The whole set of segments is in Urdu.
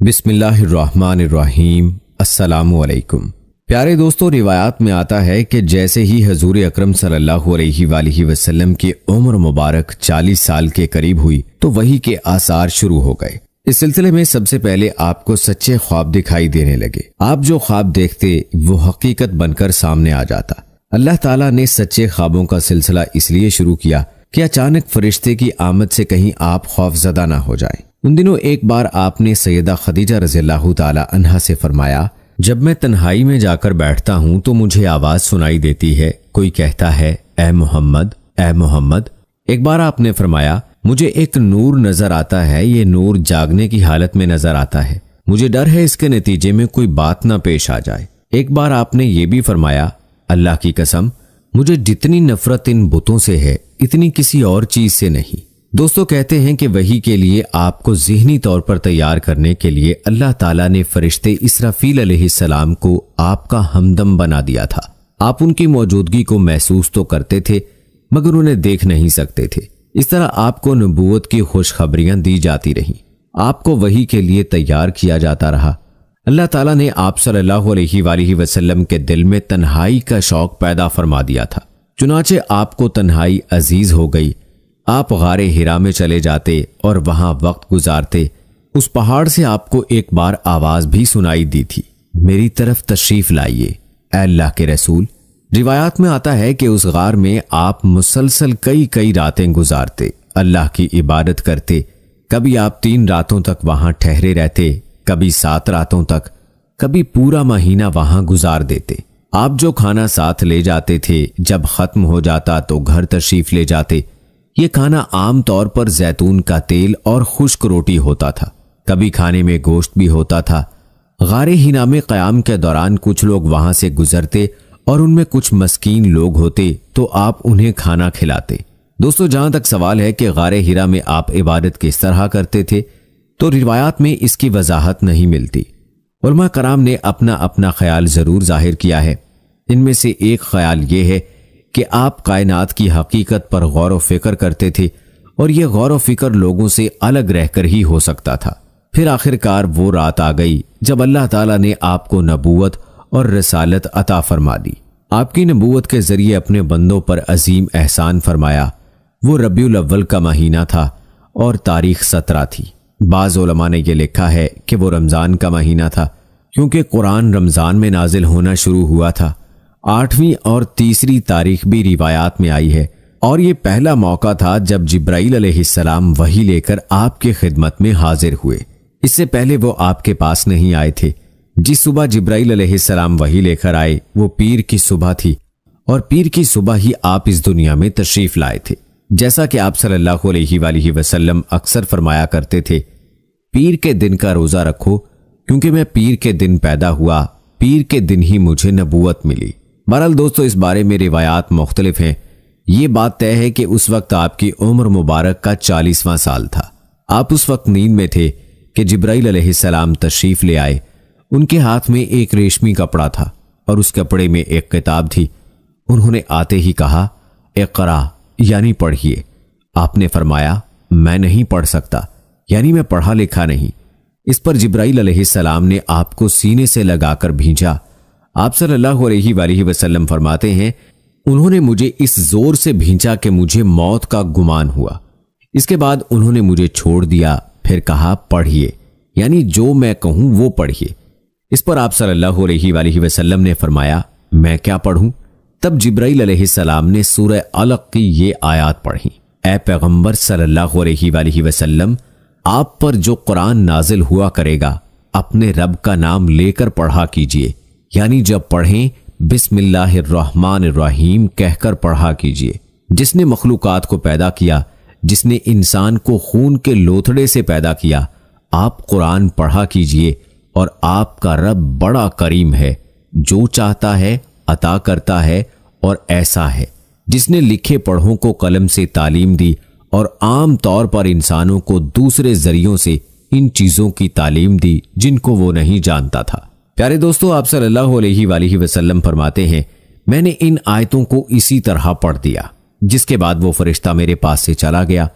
بسم اللہ الرحمن الرحیم۔ السلام علیکم پیارے دوستو، روایات میں آتا ہے کہ جیسے ہی حضور اکرم صلی اللہ علیہ وآلہ وسلم کی عمر مبارک 40 سال کے قریب ہوئی تو وحی کے آثار شروع ہو گئے۔ اس سلسلے میں سب سے پہلے آپ کو سچے خواب دکھائی دینے لگے۔ آپ جو خواب دیکھتے وہ حقیقت بن کر سامنے آ جاتا۔ اللہ تعالیٰ نے سچے خوابوں کا سلسلہ اس لیے شروع کیا کہ اچانک فرشتے کی آمد سے کہیں آپ خوف زدہ نہ ہو جائیں۔ ان دنوں ایک بار آپ نے سیدہ خدیجہ رضی اللہ تعالی عنہا سے فرمایا، جب میں تنہائی میں جا کر بیٹھتا ہوں تو مجھے آواز سنائی دیتی ہے، کوئی کہتا ہے اے محمد اے محمد۔ ایک بار آپ نے فرمایا، مجھے ایک نور نظر آتا ہے، یہ نور جاگنے کی حالت میں نظر آتا ہے، مجھے ڈر ہے اس کے نتیجے میں کوئی بات نہ پیش آ جائے۔ ایک بار آپ نے یہ بھی فرمایا، اللہ کی قسم مجھے جتنی نفرت ان بتوں سے ہے اتنی کسی اور چیز سے نہیں۔ دوستو، کہتے ہیں کہ وحی کے لیے آپ کو ذہنی طور پر تیار کرنے کے لیے اللہ تعالیٰ نے فرشتے اسرافیل علیہ السلام کو آپ کا ہمدم بنا دیا تھا۔ آپ ان کی موجودگی کو محسوس تو کرتے تھے مگر انہیں دیکھ نہیں سکتے تھے۔ اس طرح آپ کو نبوت کی خوشخبریاں دی جاتی رہیں، آپ کو وحی کے لیے تیار کیا جاتا رہا۔ اللہ تعالیٰ نے آپ صلی اللہ علیہ وآلہ وسلم کے دل میں تنہائی کا شوق پیدا فرما دیا تھا، چنانچہ آپ کو تنہائی عزیز ہو گئی۔ آپ غار ہرا میں چلے جاتے اور وہاں وقت گزارتے۔ اس پہاڑ سے آپ کو ایک بار آواز بھی سنائی دی تھی، میری طرف تشریف لائیے اے اللہ کے رسول۔ روایات میں آتا ہے کہ اس غار میں آپ مسلسل کئی راتیں گزارتے، اللہ کی عبادت کرتے۔ کبھی آپ 3 راتوں تک وہاں ٹھہرے رہتے، کبھی 7 راتوں تک، کبھی پورا مہینہ وہاں گزار دیتے۔ آپ جو کھانا ساتھ لے جاتے تھے جب ختم ہو جاتا تو گھر تشریف لے جاتے۔ یہ کھانا عام طور پر زیتون کا تیل اور خشک روٹی ہوتا تھا، کبھی کھانے میں گوشت بھی ہوتا تھا۔ غار ہرا میں قیام کے دوران کچھ لوگ وہاں سے گزرتے اور ان میں کچھ مسکین لوگ ہوتے تو آپ انہیں کھانا کھلاتے۔ دوستو، جہاں تک سوال ہے کہ غار ہرا میں آپ عبادت کس طرح کرتے تھے تو روایات میں اس کی وضاحت نہیں ملتی۔ علماء کرام نے اپنا اپنا خیال ضرور ظاہر کیا ہے۔ ان میں سے ایک خیال یہ ہے کہ آپ کائنات کی حقیقت پر غور و فکر کرتے تھے اور یہ غور و فکر لوگوں سے الگ رہ کر ہی ہو سکتا تھا۔ پھر آخرکار وہ رات آ گئی جب اللہ تعالیٰ نے آپ کو نبوت اور رسالت عطا فرما دی۔ آپ کی نبوت کے ذریعے اپنے بندوں پر عظیم احسان فرمایا۔ وہ ربیع الاول کا مہینہ تھا اور تاریخ 17 تھی۔ بعض علماء نے یہ لکھا ہے کہ وہ رمضان کا مہینہ تھا کیونکہ قرآن رمضان میں نازل ہونا شروع ہوا تھا۔ 8ویں اور 3 تاریخ بھی روایات میں آئی ہے، اور یہ پہلا موقع تھا جب جبرائیل علیہ السلام وحی لے کر آپ کے خدمت میں حاضر ہوئے۔ اس سے پہلے وہ آپ کے پاس نہیں آئے تھے۔ جس صبح جبرائیل علیہ السلام وحی لے کر آئے وہ پیر کی صبح تھی، اور پیر کی صبح ہی آپ اس دنیا میں تشریف لائے تھے۔ جیسا کہ آپ صلی اللہ علیہ وآلہ وسلم اکثر فرمایا کرتے تھے، پیر کے دن کا روزہ رکھو کیونکہ میں پیر کے دن پیدا ہوا، پیر کے دن ہی مجھے نبوت ملی۔ بہرحال دوستو، اس بارے میں روایات مختلف ہیں۔ یہ بات طے ہے کہ اس وقت آپ کی عمر مبارک کا 40واں سال تھا۔ آپ اس وقت نیند میں تھے کہ جبرائیل علیہ السلام تشریف لے آئے۔ ان کے ہاتھ میں ایک ریشمی کپڑا تھا اور اس کپڑے میں ایک کتاب تھی۔ انہوں نے آتے ہی کہا، اقرا یعنی پڑھیے۔ آپ نے فرمایا، میں نہیں پڑھ سکتا، یعنی میں پڑھا لکھا نہیں۔ اس پر جبرائیل علیہ السلام نے آپ کو سینے سے لگا کر بھیجا۔ آپ صلی اللہ علیہ وآلہ وسلم فرماتے ہیں، انہوں نے مجھے اس زور سے بھینچا کہ مجھے موت کا گمان ہوا۔ اس کے بعد انہوں نے مجھے چھوڑ دیا، پھر کہا پڑھیے، یعنی جو میں کہوں وہ پڑھیے۔ اس پر آپ صلی اللہ علیہ وآلہ وسلم نے فرمایا، میں کیا پڑھوں؟ تب جبرائیل علیہ السلام نے سورہ علق کی یہ آیات پڑھی، اے پیغمبر صلی اللہ علیہ وآلہ وسلم، آپ پر جو قرآن نازل ہوا کرے گا اپنے رب کا نام لے کر پڑھا کیجئے، یعنی جب پڑھیں بسم اللہ الرحمن الرحیم کہہ کر پڑھا کیجئے۔ جس نے مخلوقات کو پیدا کیا، جس نے انسان کو خون کے لوتھڑے سے پیدا کیا، آپ قرآن پڑھا کیجئے، اور آپ کا رب بڑا کریم ہے، جو چاہتا ہے عطا کرتا ہے، اور ایسا ہے جس نے لکھے پڑھوں کو قلم سے تعلیم دی اور عام طور پر انسانوں کو دوسرے ذریعوں سے ان چیزوں کی تعلیم دی جن کو وہ نہیں جانتا تھا۔ پیارے دوستو، آپ صلی اللہ علیہ وآلہ وسلم فرماتے ہیں، میں نے ان آیتوں کو اسی طرح پڑھ دیا، جس کے بعد وہ فرشتہ میرے پاس سے چلا گیا۔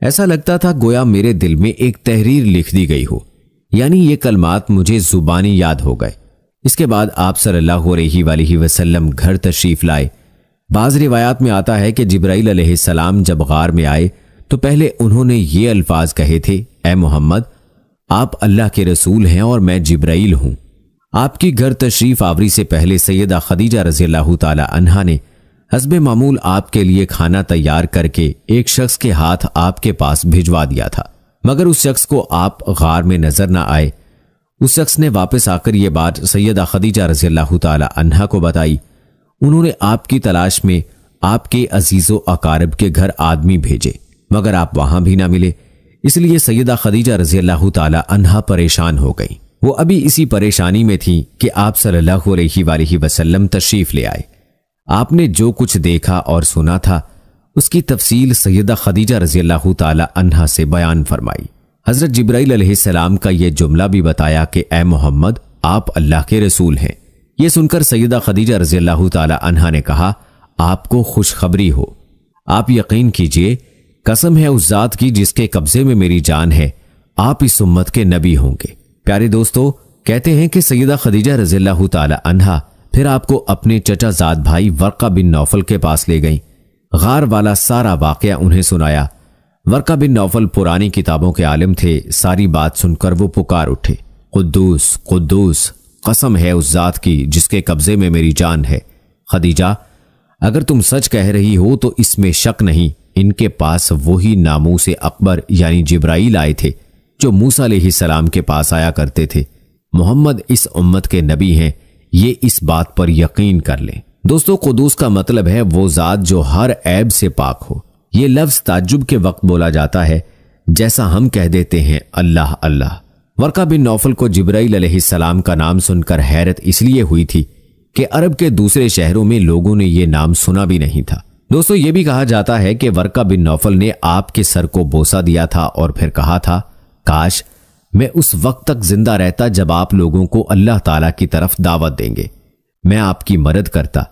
ایسا لگتا تھا گویا میرے دل میں ایک تحریر لکھ دی گئی ہو۔ یعنی یہ کلمات مجھے زبانی یاد ہو گئے۔ اس کے بعد آپ صلی اللہ علیہ وآلہ وسلم گھر تشریف لائے۔ بعض روایات میں آتا ہے کہ جبرائیل علیہ السلام جب غار میں آئے تو پہلے انہوں نے یہ الفاظ کہے تھے، اے محمد، آپ اللہ کے رسول ہیں اور میں جبرائیل ہوں۔ آپ کی گھر تشریف آوری سے پہلے سیدہ خدیجہ رضی اللہ تعالی عنہا نے حسب معمول آپ کے لیے کھانا تیار کر کے ایک شخص کے ہاتھ آپ کے پاس بھجوا دیا تھا، مگر اس شخص کو آپ غار میں نظر نہ آئے۔ اس شخص نے واپس آ کر یہ بات سیدہ خدیجہ رضی اللہ تعالی عنہا کو بتائی۔ انہوں نے آپ کی تلاش میں آپ کے عزیز و اقارب کے گھر آدمی بھیجے، مگر آپ وہاں بھی نہ ملے۔ اس لیے سیدہ خدیجہ رضی اللہ تعالی عنہا پریشان ہو گئی۔ وہ ابھی اسی پریشانی میں تھی کہ آپ صلی اللہ علیہ وآلہ وسلم تشریف لے آئے۔ آپ نے جو کچھ دیکھا اور سنا تھا اس کی تفصیل سیدہ خدیجہ رضی اللہ تعالی عنہا سے بیان فرمائی۔ حضرت جبرائیل علیہ السلام کا یہ جملہ بھی بتایا کہ اے محمد، آپ اللہ کے رسول ہیں۔ یہ سن کر سیدہ خدیجہ رضی اللہ تعالی عنہا نے کہا، آپ کو خوشخبری ہو، آپ یقین کیجئے، قسم ہے اس ذات کی جس کے قبضے میں میری جان ہے، آپ اس امت کے نبی ہوں گے۔ پیارے دوستو، کہتے ہیں کہ سیدہ خدیجہ رضی اللہ تعالی عنہا پھر آپ کو اپنے چچا زاد بھائی ورقہ بن نوفل کے پاس لے گئیں۔ غار والا سارا واقعہ انہیں سنایا۔ ورقہ بن نوفل پرانی کتابوں کے عالم تھے۔ ساری بات سن کر وہ پکار اٹھے، قدوس قدوس، قسم ہے اس ذات کی جس کے قبضے میں میری جان ہے۔ خدیجہ، اگر تم سچ کہہ رہی ہو تو اس میں شک نہیں، ان کے پاس وہی ناموس اکبر یعنی جبرائیل آئے تھے جو موسیٰ علیہ السلام کے پاس آیا کرتے تھے۔ محمد اس امت کے نبی ہیں، یہ اس بات پر یقین کر لیں۔ دوستو، قدوس کا مطلب ہے وہ ذات جو ہر عیب سے پاک ہو۔ یہ لفظ تعجب کے وقت بولا جاتا ہے، جیسا ہم کہہ دیتے ہیں اللہ اللہ۔ ورقہ بن نوفل کو جبرائیل علیہ السلام کا نام سن کر حیرت اس لیے ہوئی تھی کہ عرب کے دوسرے شہروں میں لوگوں نے یہ نام سنا بھی نہیں تھا۔ دوستو، یہ بھی کہا جاتا ہے کہ ورقہ بن نوفل نے آپ کے سر کو بوسہ دیا تھا اور پھر کہا تھا، کاش میں اس وقت تک زندہ رہتا جب آپ لوگوں کو اللہ تعالیٰ کی طرف دعوت دیں گے، میں آپ کی مدد کرتا،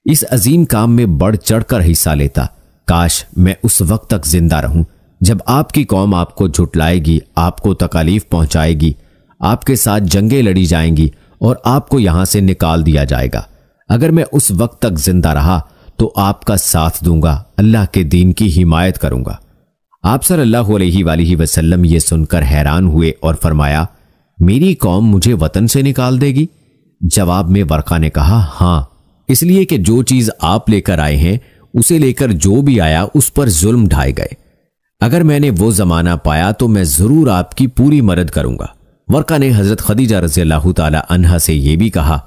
اس عظیم کام میں بڑھ چڑھ کر حصہ لیتا۔ کاش میں اس وقت تک زندہ رہوں جب آپ کی قوم آپ کو جھٹلائے گی، آپ کو تکالیف پہنچائے گی، آپ کے ساتھ جنگیں لڑی جائیں گی اور آپ کو یہاں سے نکال دیا جائے گا۔ اگر میں اس وقت تک زندہ رہا تو آپ کا ساتھ دوں گا، اللہ کے دین کی حمایت کروں گا۔ آپ صلی اللہ علیہ وآلہ وسلم یہ سن کر حیران ہوئے اور فرمایا، میری قوم مجھے وطن سے نکال دے گی؟ جواب میں ورقہ نے کہا، ہاں، اس لیے کہ جو چیز آپ لے کر آئے ہیں اسے لے کر جو بھی آیا اس پر ظلم ڈھائے گئے۔ اگر میں نے وہ زمانہ پایا تو میں ضرور آپ کی پوری مدد کروں گا۔ ورقہ نے حضرت خدیجہ رضی اللہ تعالی عنہا سے یہ بھی کہا،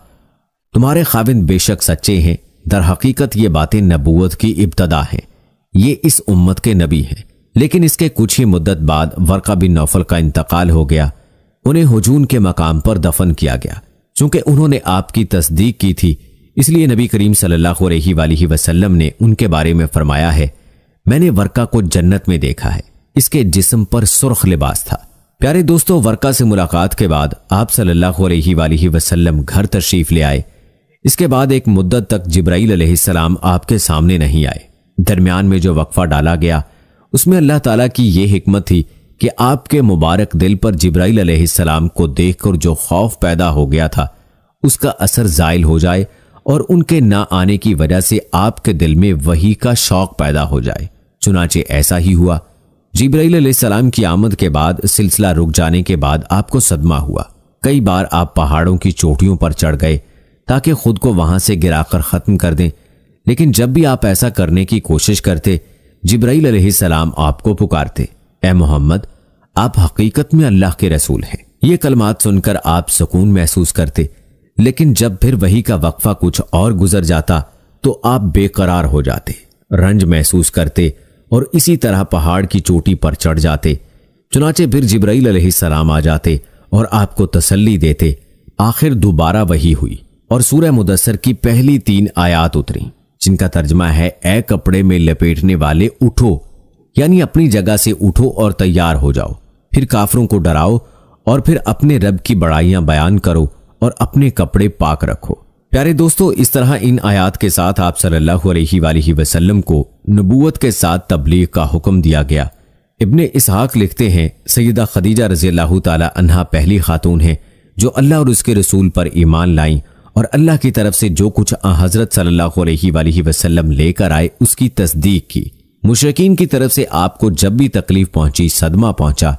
تمہارے خاوند بے شک سچے ہیں، در حقیقت یہ باتیں نبوت کی ابتدا ہیں، یہ اس امت کے نبی ہیں۔ لیکن اس کے کچھ ہی مدت بعد ورقہ بن نوفل کا انتقال ہو گیا۔ انہیں ہجون کے مقام پر دفن کیا گیا۔ چونکہ انہوں نے آپ کی تصدیق کی تھی، اس لیے نبی کریم صلی اللہ علیہ وآلہ وسلم نے ان کے بارے میں فرمایا ہے، میں نے ورقہ کو جنت میں دیکھا ہے، اس کے جسم پر سرخ لباس تھا۔ پیارے دوستو، ورقہ سے ملاقات کے بعد آپ صلی اللہ علیہ وآلہ وسلم گھر تشریف لے آئے۔ اس کے بعد ایک مدت تک جبرائیل علیہ السلام آپ کے سامنے نہیں آئے۔ درمیان میں جو وقفہ ڈالا گیا اس میں اللہ تعالیٰ کی یہ حکمت تھی کہ آپ کے مبارک دل پر جبرائیل علیہ السلام کو دیکھ کر جو خوف پیدا ہو گیا تھا اس کا اثر زائل ہو جائے اور ان کے نہ آنے کی وجہ سے آپ کے دل میں وحی کا شوق پیدا ہو جائے۔ چنانچہ ایسا ہی ہوا۔ جبرائیل علیہ السلام کی آمد کے بعد سلسلہ رک جانے کے بعد آپ کو صدمہ ہوا۔ کئی بار آپ پہاڑوں کی چوٹیوں پر چڑھ گئے تاکہ خود کو وہاں سے گرا کر ختم کر دیں، لیکن جب بھی آپ ایسا کرنے کی کوشش کرتے جبرائیل علیہ السلام آپ کو پکارتے، اے محمد، آپ حقیقت میں اللہ کے رسول ہیں۔ یہ کلمات سن کر آپ سکون محسوس کرتے، لیکن جب پھر وحی کا وقفہ کچھ اور گزر جاتا تو آپ بے قرار ہو جاتے، رنج محسوس کرتے اور اسی طرح پہاڑ کی چوٹی پر چڑھ جاتے۔ چنانچہ پھر جبرائیل علیہ السلام آ جاتے اور آپ کو تسلی دیتے۔ آخر دوبارہ وحی ہوئی اور سورہ مدثر کی پہلی 3 آیات اتریں، جن کا ترجمہ ہے، اے کپڑے میں لپیٹنے والے اٹھو، یعنی اپنی جگہ سے اٹھو اور تیار ہو جاؤ، پھر کافروں کو ڈراؤ اور پھر اپنے رب کی بڑائیاں بیان کرو اور اپنے کپڑے پاک رکھو۔ پیارے دوستو، اس طرح ان آیات کے ساتھ آپ صلی اللہ علیہ وآلہ وسلم کو نبوت کے ساتھ تبلیغ کا حکم دیا گیا۔ ابن اسحاق لکھتے ہیں سیدہ خدیجہ رضی اللہ تعالی عنہا پہلی خاتون ہیں جو اللہ اور اس کے رسول پر ایمان لائیں اور اللہ کی طرف سے جو کچھ حضرت صلی اللہ علیہ وآلہ وسلم لے کر آئے اس کی تصدیق کی۔ مشرکین کی طرف سے آپ کو جب بھی تکلیف پہنچی، صدمہ پہنچا،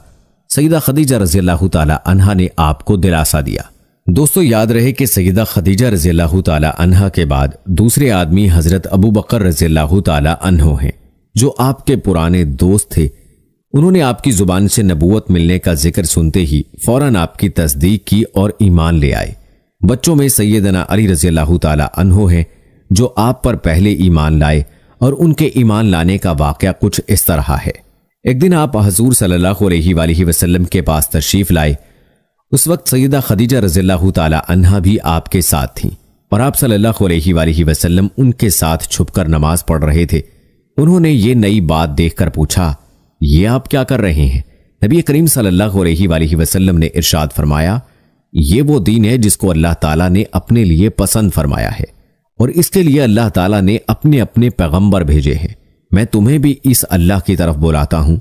سیدہ خدیجہ رضی اللہ تعالی عنہا نے آپ کو دلاسا دیا۔ دوستو یاد رہے کہ سیدہ خدیجہ رضی اللہ تعالی عنہا کے بعد دوسرے آدمی حضرت ابو بکر رضی اللہ تعالی عنہ ہیں جو آپ کے پرانے دوست تھے۔ انہوں نے آپ کی زبان سے نبوت ملنے کا ذکر سنتے ہی فوراً آپ کی تصدیق کی اور ایمان لے آئے۔ بچوں میں سیدنا علی رضی اللہ تعالی عنہ ہیں جو آپ پر پہلے ایمان لائے، اور ان کے ایمان لانے کا واقعہ کچھ اس طرح ہے۔ ایک دن آپ حضور صلی اللہ علیہ وآلہ وسلم کے پاس تشریف لائے۔ اس وقت سیدہ خدیجہ رضی اللہ تعالی عنہا بھی آپ کے ساتھ تھیں اور آپ صلی اللہ علیہ وآلہ وسلم ان کے ساتھ چھپ کر نماز پڑھ رہے تھے۔ انہوں نے یہ نئی بات دیکھ کر پوچھا، یہ آپ کیا کر رہے ہیں؟ نبی کریم صلی اللہ علیہ وآلہ وسلم نے ارشاد فرمایا، یہ وہ دین ہے جس کو اللہ تعالیٰ نے اپنے لیے پسند فرمایا ہے، اور اس کے لیے اللہ تعالیٰ نے اپنے اپنے پیغمبر بھیجے ہیں۔ میں تمہیں بھی اس اللہ کی طرف بلاتا ہوں،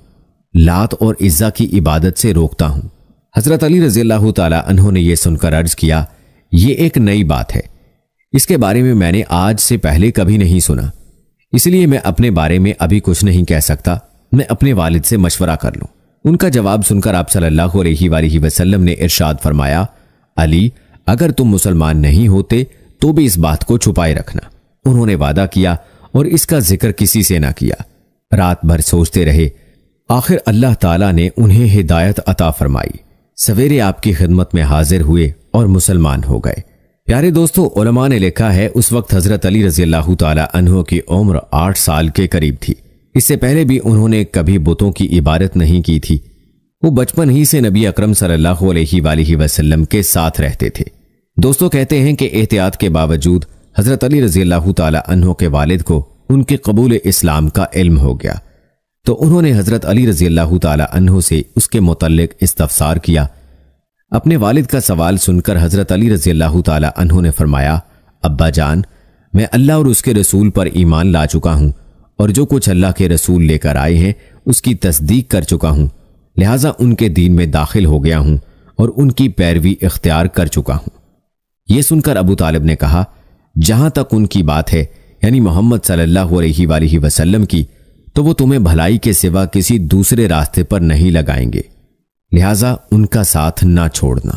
لات اور عزا کی عبادت سے روکتا ہوں۔ حضرت علی رضی اللہ تعالی عنہ نے یہ سن کر عرض کیا، یہ ایک نئی بات ہے، اس کے بارے میں نے آج سے پہلے کبھی نہیں سنا، اس لیے میں اپنے بارے میں ابھی کچھ نہیں کہہ سکتا، میں اپنے والد سے مشورہ کر لوں۔ ان کا جواب سن کر آپ صلی اللہ علیہ وآلہ وسلم نے ارشاد فرمایا، علی اگر تم مسلمان نہیں ہوتے تو بھی اس بات کو چھپائے رکھنا۔ انہوں نے وعدہ کیا اور اس کا ذکر کسی سے نہ کیا۔ رات بھر سوچتے رہے، آخر اللہ تعالیٰ نے انہیں ہدایت عطا فرمائی۔ سویرے آپ کی خدمت میں حاضر ہوئے اور مسلمان ہو گئے۔ پیارے دوستو، علماء نے لکھا ہے اس وقت حضرت علی رضی اللہ تعالی عنہ کی عمر 8 سال کے قریب تھی۔ اس سے پہلے بھی انہوں نے کبھی بتوں کی عبادت نہیں کی تھی۔ وہ بچپن ہی سے نبی اکرم صلی اللہ علیہ وآلہ وسلم کے ساتھ رہتے تھے۔ دوستو کہتے ہیں کہ احتیاط کے باوجود حضرت علی رضی اللہ تعالی عنہ کے والد کو ان کے قبول اسلام کا علم ہو گیا، تو انہوں نے حضرت علی رضی اللہ تعالی عنہ سے اس کے متعلق استفسار کیا۔ اپنے والد کا سوال سن کر حضرت علی رضی اللہ تعالی عنہ نے فرمایا، ابا جان، میں اللہ اور اس کے رسول پر ایمان لا چکا ہوں، اور جو کچھ اللہ کے رسول لے کر آئے ہیں اس کی تصدیق کر چکا ہوں، لہٰذا ان کے دین میں داخل ہو گیا ہوں اور ان کی پیروی اختیار کر چکا ہوں۔ یہ سن کر ابو طالب نے کہا، جہاں تک ان کی بات ہے، یعنی محمد صلی اللہ علیہ وآلہ وسلم کی، تو وہ تمہیں بھلائی کے سوا کسی دوسرے راستے پر نہیں لگائیں گے، لہٰذا ان کا ساتھ نہ چھوڑنا۔